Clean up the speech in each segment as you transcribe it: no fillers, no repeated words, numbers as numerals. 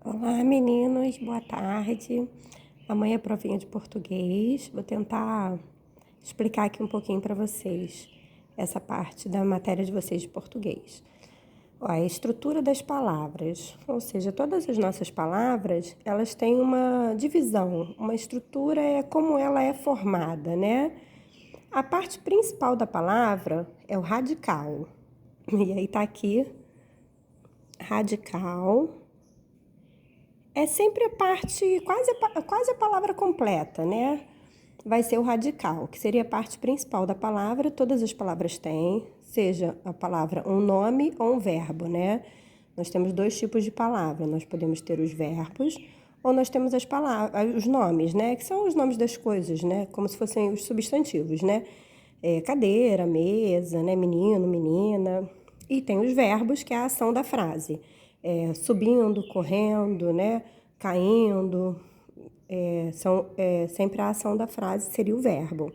Olá, meninos, boa tarde. Amanhã é provinha de português. Vou tentar explicar aqui um pouquinho para vocês essa parte da matéria de vocês de português. Ó, a estrutura das palavras, ou seja, todas as nossas palavras, elas têm uma divisão, uma estrutura é como ela é formada, né? A parte principal da palavra é o radical. E aí tá aqui, radical. É sempre a parte, quase a palavra completa, né? Vai ser o radical, que seria a parte principal da palavra. Todas as palavras têm, seja a palavra um nome ou um verbo, né? Nós temos dois tipos de palavra. Nós podemos ter os verbos ou nós temos as palavras, os nomes, né? Que são os nomes das coisas, né? Como se fossem os substantivos, né? Cadeira, mesa, né? Menino, menina. E tem os verbos, que é a ação da frase. Subindo, correndo, né? Caindo. Sempre a ação da frase seria o verbo.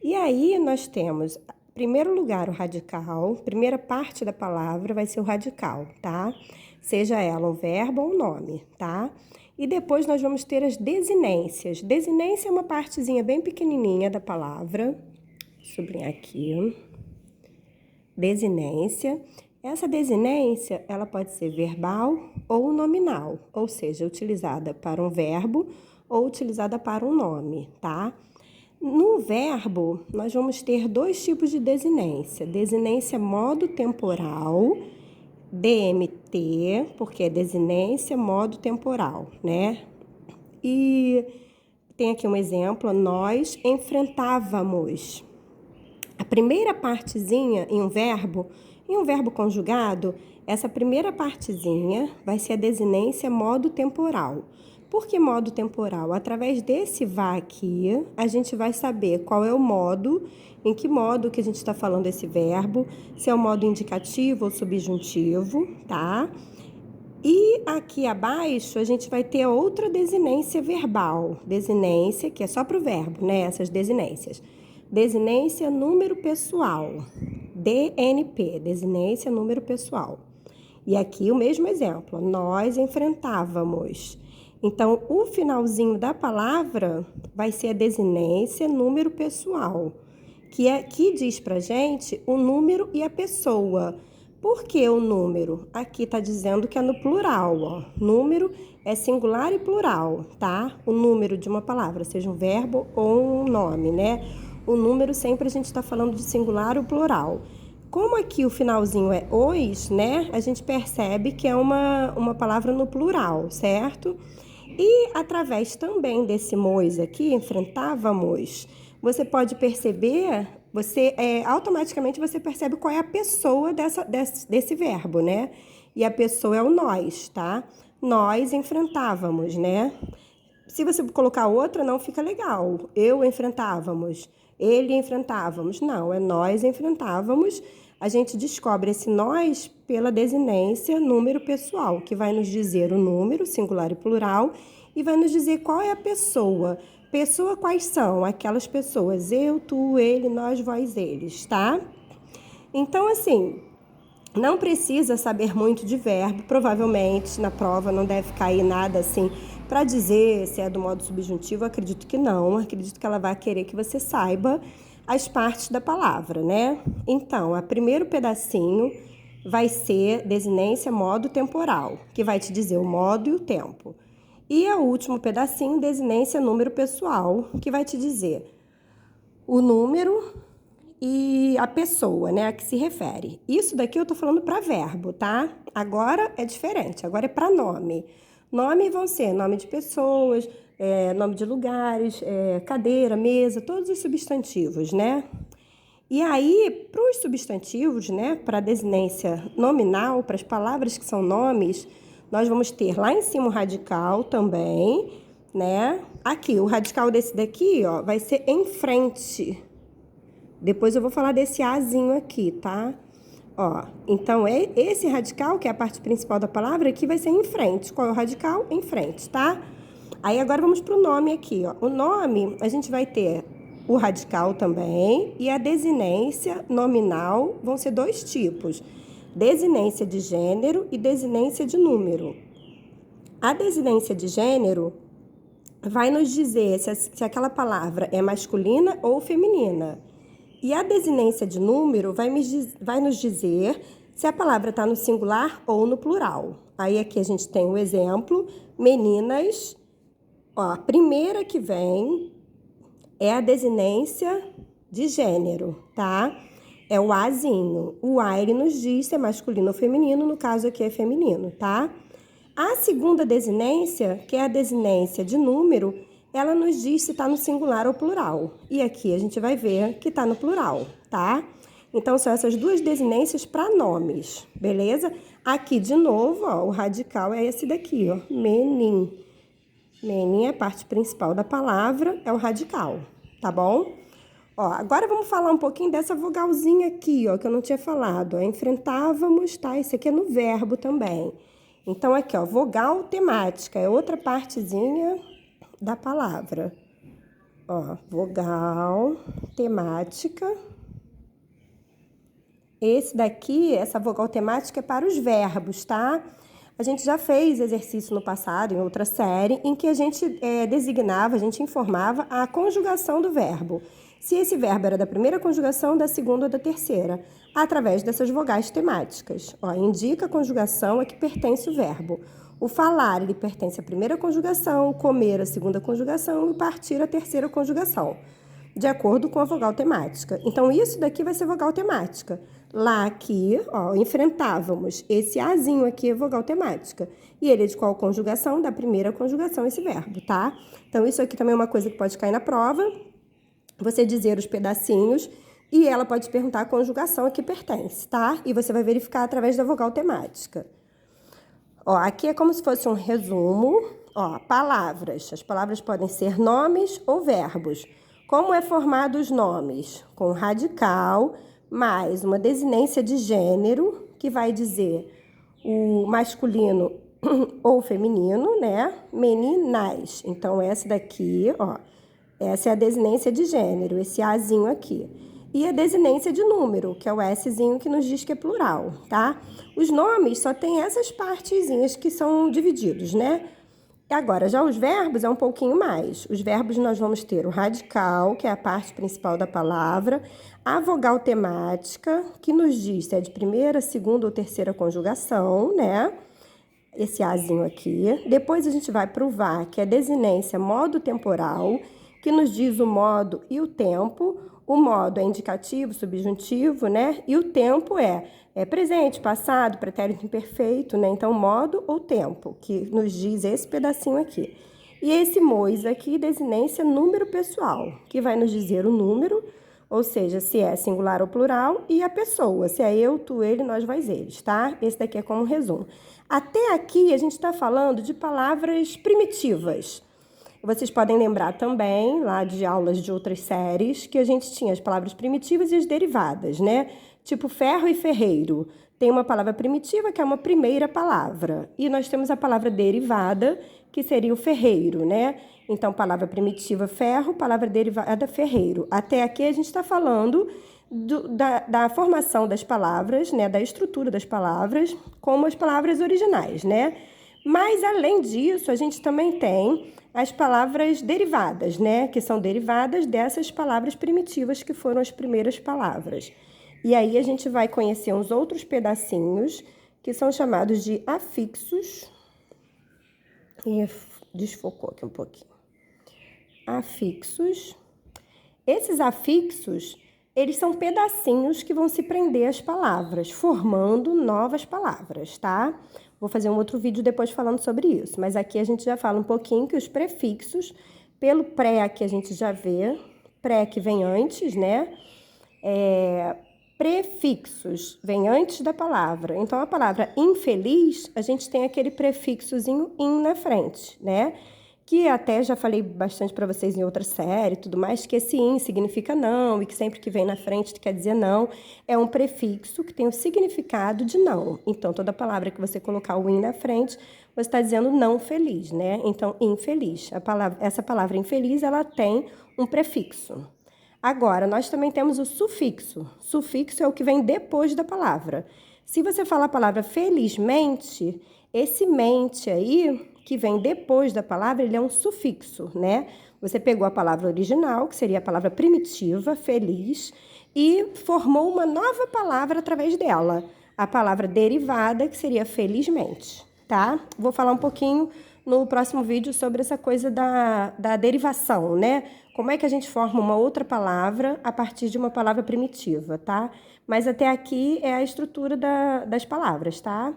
E aí nós temos, em primeiro lugar, o radical. Primeira parte da palavra vai ser o radical, tá? Seja ela um verbo ou um nome, tá? E depois nós vamos ter as desinências. Desinência é uma partezinha bem pequenininha da palavra. Vou sublinhar aqui. Desinência. Essa desinência, ela pode ser verbal ou nominal, ou seja, utilizada para um verbo ou utilizada para um nome, tá? No verbo, nós vamos ter dois tipos de desinência. Desinência modo temporal, DMT, porque é desinência modo temporal, né? E tem aqui um exemplo, nós enfrentávamos. A primeira partezinha em um verbo conjugado, essa primeira partezinha vai ser a desinência modo temporal. Por que modo temporal? Através desse vá aqui, a gente vai saber qual é o modo, em que modo que a gente está falando esse verbo, se é o modo indicativo ou subjuntivo, tá? E aqui abaixo a gente vai ter outra desinência verbal, desinência que é só para o verbo, né? Essas desinências. Desinência número pessoal, DNP, desinência número pessoal. E aqui o mesmo exemplo, nós enfrentávamos. Então, o finalzinho da palavra vai ser a desinência número pessoal, que diz pra gente o número e a pessoa. Por que o número? Aqui tá dizendo que é no plural, ó. Número é singular e plural, tá? O número de uma palavra, seja um verbo ou um nome, né? O número sempre a gente está falando de singular ou plural. Como aqui o finalzinho é os, né? A gente percebe que é uma palavra no plural, certo? E através também desse mois aqui, enfrentávamos, você pode perceber, automaticamente você percebe qual é a pessoa desse verbo, né? E a pessoa é o nós, tá? Nós enfrentávamos, né? Se você colocar outra, não fica legal. Eu enfrentávamos, ele enfrentávamos. Não, é nós enfrentávamos. A gente descobre esse nós pela desinência número pessoal, que vai nos dizer o número, singular e plural, e vai nos dizer qual é a pessoa. Pessoa quais são? Aquelas pessoas, eu, tu, ele, nós, vós, eles, tá? Então, assim, não precisa saber muito de verbo, provavelmente na prova não deve cair nada assim para dizer se é do modo subjuntivo, acredito que não, acredito que ela vai querer que você saiba as partes da palavra, né? Então, o primeiro pedacinho vai ser desinência modo temporal, que vai te dizer o modo e o tempo. E o último pedacinho, desinência número pessoal, que vai te dizer o número e a pessoa, né, a que se refere. Isso daqui eu tô falando para verbo, tá? Agora é diferente, agora é para nome. Nome vão ser nome de pessoas, nome de lugares, cadeira, mesa, todos os substantivos, né? E aí, para os substantivos, né, para a desinência nominal, para as palavras que são nomes, nós vamos ter lá em cima o radical também, né? Aqui, o radical desse daqui, ó, vai ser em frente. Depois eu vou falar desse azinho aqui, tá? Ó, então esse radical, que é a parte principal da palavra, aqui vai ser em frente. Qual é o radical? Em frente, tá? Aí agora vamos pro nome aqui, ó. O nome, a gente vai ter o radical também e a desinência nominal, vão ser dois tipos. Desinência de gênero e desinência de número. A desinência de gênero vai nos dizer se aquela palavra é masculina ou feminina. E a desinência de número vai nos dizer se a palavra está no singular ou no plural. Aí aqui a gente tem o exemplo, meninas. Ó, a primeira que vem é a desinência de gênero, tá? É o azinho. O a ele nos diz se é masculino ou feminino, no caso aqui é feminino, tá? A segunda desinência, que é a desinência de número, ela nos diz se está no singular ou plural. E aqui a gente vai ver que está no plural, tá? Então, são essas duas desinências para nomes, beleza? Aqui, de novo, ó, o radical é esse daqui, ó, menin. Menin é a parte principal da palavra, é o radical, tá bom? Ó, agora vamos falar um pouquinho dessa vogalzinha aqui, ó, que eu não tinha falado. Ó, enfrentávamos, tá? Isso aqui é no verbo também. Então, aqui, ó, vogal temática, é outra partezinha da palavra. Ó, vogal temática. Esse daqui, essa vogal temática é para os verbos, tá? A gente já fez exercício no passado, em outra série, em que a gente designava, a gente informava a conjugação do verbo. Se esse verbo era da primeira conjugação, da segunda ou da terceira, através dessas vogais temáticas. Ó, indica a conjugação a que pertence o verbo. O falar, ele pertence à primeira conjugação, o comer, à segunda conjugação e o partir, à terceira conjugação, de acordo com a vogal temática. Então, isso daqui vai ser vogal temática. Lá aqui, ó, enfrentávamos. Esse azinho aqui é vogal temática. E ele é de qual conjugação? Da primeira conjugação, esse verbo, tá? Então, isso aqui também é uma coisa que pode cair na prova. Você dizer os pedacinhos e ela pode perguntar a conjugação a que pertence, tá? E você vai verificar através da vogal temática. Ó, aqui é como se fosse um resumo. Ó, palavras. As palavras podem ser nomes ou verbos. Como é formado os nomes? Com radical, mais uma desinência de gênero, que vai dizer o masculino ou feminino, né? Meninas. Então, essa daqui, ó, essa é a desinência de gênero, esse azinho aqui. E a desinência de número, que é o Szinho que nos diz que é plural, tá? Os nomes só tem essas partezinhas que são divididos, né? Agora, já os verbos é um pouquinho mais. Os verbos nós vamos ter o radical, que é a parte principal da palavra, a vogal temática, que nos diz se é de primeira, segunda ou terceira conjugação, né? Esse azinho aqui. Depois a gente vai para o VAR, que é a desinência modo temporal, que nos diz o modo e o tempo. O modo é indicativo, subjuntivo, né? E o tempo é presente, passado, pretérito imperfeito, né? Então, modo ou tempo, que nos diz esse pedacinho aqui. E esse mois aqui, desinência número pessoal, que vai nos dizer o número, ou seja, se é singular ou plural, e a pessoa, se é eu, tu, ele, nós, vós, eles, tá? Esse daqui é como resumo. Até aqui, a gente está falando de palavras primitivas. Vocês podem lembrar também, lá de aulas de outras séries, que a gente tinha as palavras primitivas e as derivadas, né? Tipo ferro e ferreiro. Tem uma palavra primitiva, que é uma primeira palavra. E nós temos a palavra derivada, que seria o ferreiro, né? Então, palavra primitiva, ferro, palavra derivada, ferreiro. Até aqui a gente está falando da formação das palavras, né? Da estrutura das palavras, como as palavras originais, né? Mas, além disso, a gente também tem as palavras derivadas, né? Que são derivadas dessas palavras primitivas que foram as primeiras palavras. E aí a gente vai conhecer uns outros pedacinhos que são chamados de afixos. E desfocou aqui um pouquinho. Afixos. Esses afixos, eles são pedacinhos que vão se prender às palavras, formando novas palavras, tá? Vou fazer um outro vídeo depois falando sobre isso, mas aqui a gente já fala um pouquinho que os prefixos, pelo pré que a gente já vê, pré que vem antes, né? Prefixos vem antes da palavra. Então, a palavra infeliz, a gente tem aquele prefixozinho in na frente, né? Que até já falei bastante para vocês em outra série e tudo mais, que esse in significa não, e que sempre que vem na frente quer dizer não, é um prefixo que tem o significado de não. Então, toda palavra que você colocar o in na frente, você está dizendo não feliz, né? Então, infeliz. Essa palavra infeliz, ela tem um prefixo. Agora, nós também temos o sufixo. Sufixo é o que vem depois da palavra. Se você falar a palavra felizmente, Esse mente aí, que vem depois da palavra, ele é um sufixo, né? Você pegou a palavra original, que seria a palavra primitiva, feliz, e formou uma nova palavra através dela. A palavra derivada, que seria felizmente, tá? Vou falar um pouquinho no próximo vídeo sobre essa coisa da derivação, né? Como é que a gente forma uma outra palavra a partir de uma palavra primitiva, tá? Mas até aqui é a estrutura das palavras, tá?